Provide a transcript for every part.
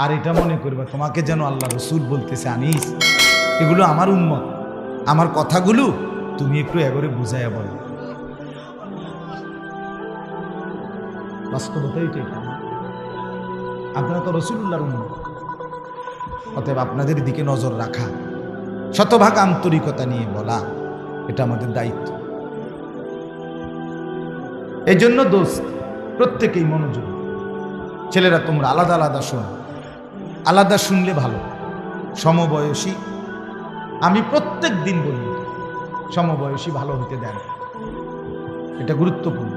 আর এটা মনে করবা তোমাকে যেন আল্লাহ রসুল বলতেছে আনিস এগুলো আমার উম্মত, আমার কথাগুলো তুমি একটু এগরে বুঝাইয়া বলো। বাস্তবতাই তো এটা। আপনারা তো রসুল্লাহর উম্মত, অতএব আপনাদের দিকে নজর রাখা, শতভাগ আন্তরিকতা নিয়ে বলা, এটা আমাদের দায়িত্ব। এই জন্য দোস্ত প্রত্যেকেই মনোযোগ। ছেলেরা তোমরা আলাদা আলাদা শোনো, আলাদা শুনলে ভালো। সমবয়সী, আমি প্রত্যেক দিন বলি সমবয়সী ভালো হতে দেন, এটা গুরুত্বপূর্ণ।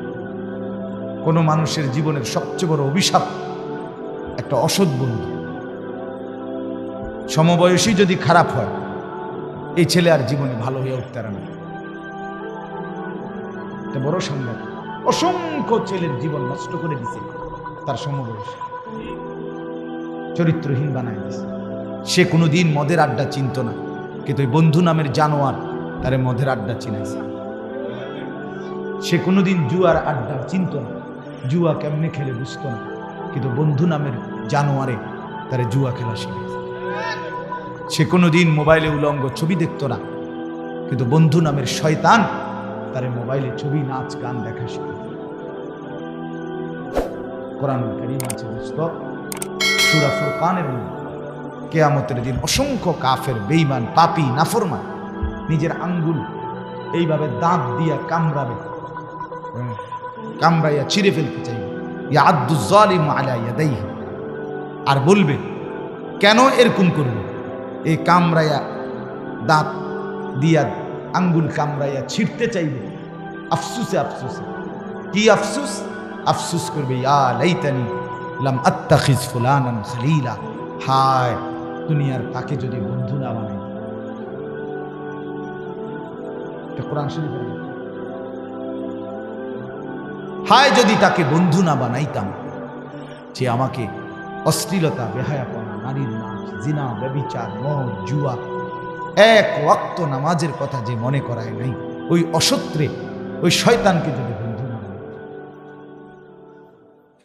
কোনো মানুষের জীবনের সবচেয়ে বড় অভিশাপ একটা অসৎ বন্ধু। সমবয়সী যদি খারাপ হয়, এই ছেলে আর জীবনে ভালো হয়ে উঠতে পারে না। এটা বড় সংবাদ। অসংখ্য ছেলের জীবন নষ্ট করে দিছে তার সমবয়সী, চরিত্রহীন বানায় দিছে। সে কোনোদিন মদের আড্ডা চিনত না, কিন্তু ওই বন্ধু নামের জানোয়ার তারে মদের আড্ডা চিনাইছে। সে কোনোদিন জুয়ার আড্ডা চিনত না, জুয়া কেমনে খেলে বুঝতো না, কিন্তু বন্ধু নামের জানোয়ারে তারে জুয়া খেলা শিখেছে। সে কোনোদিন মোবাইলে উলঙ্গ ছবি দেখতো না, কিন্তু বন্ধু নামের শয়তান তারে মোবাইলে ছবি, নাচ, গান দেখা শিখেছে। কোরআনুল কারীম আছে দোস্ত, সূরা ফুরকানের মধ্যে কিয়ামতের দিন অসংখ্য কাফের, বেঈমান, পাপী, নাফরমান নিজের আঙ্গুল এইভাবে দাঁত দিয়া কামড়াবে, কামড়াইয়া ছিঁড়ে ফেলতে চাইবে। ইয়াদু যালিমু আলা ইয়াদাইহি, আর বলবে কেন এরকম করবে? এই কামড়াইয়া দাঁত দিয়া আঙ্গুল কামড়াইয়া ছিঁড়তে চাইবে। আফসুসে আফসুসে, কি আফসুস? আফসুস করবে, ইয়া লাইতানি লাম আত্তাখিজ ফুলানান খলিলা, হায় দুনিয়ার তাকে যদি বন্ধু না বানাই। এটা কোরআন শরীফের, হায় যদি তাকে বন্ধু না বানাইতাম, যে আমাকে অশ্লীলতা, বেহায়াপনা, নারীর নাচ, জিনা, ব্যভিচার, মদ, জুয়া, এক ওয়াক্ত নামাজের কথা যে মনে করায় নাই, ওই অসত্রে, ওই শয়তানকে যদি বন্ধু না বানাই।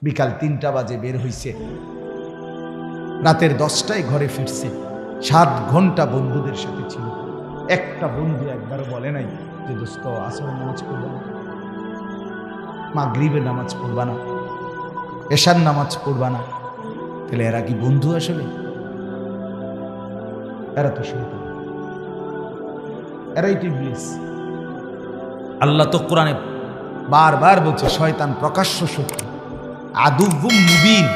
বিকাল 3টা বাজে বের হইছে, রাতের 10টায় ঘরে ফিরছে, 7 ঘন্টা বন্ধুদের সাথে ছিল। একটা বন্ধু একবারও বলে নাই যে দোস্ত আসরের নামাজ পড়বা না, মাগরিবের নামাজ পড়বা না, এশার নামাজ পড়বা না। তাহলে এরা কি বন্ধু আসলে? এরা তো শয়তান, এরাই তো ইবলিস। আল্লাহ তো কোরআনে বারবার বলছে শয়তান প্রকাশ্য শত্রু, আদুউম মুবিন,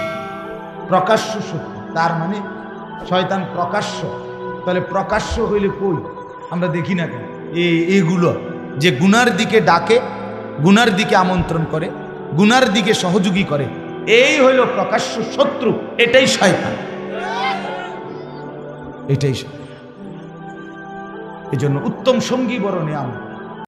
প্রকাশ্য শত্রু। তার মানে শয়তান প্রকাশ্য। তাহলে প্রকাশ্য হইলে কই আমরা দেখি না কেন? এইগুলো যে গুনার দিকে ডাকে, গুনার দিকে আমন্ত্রণ করে, গুনার দিকে সহযোগী করে, এই হইল প্রকাশ্য শত্রু। এটাই শয়তান, এটাই শয়তান। এই জন্য উত্তম সঙ্গী বড় নেয়ামত।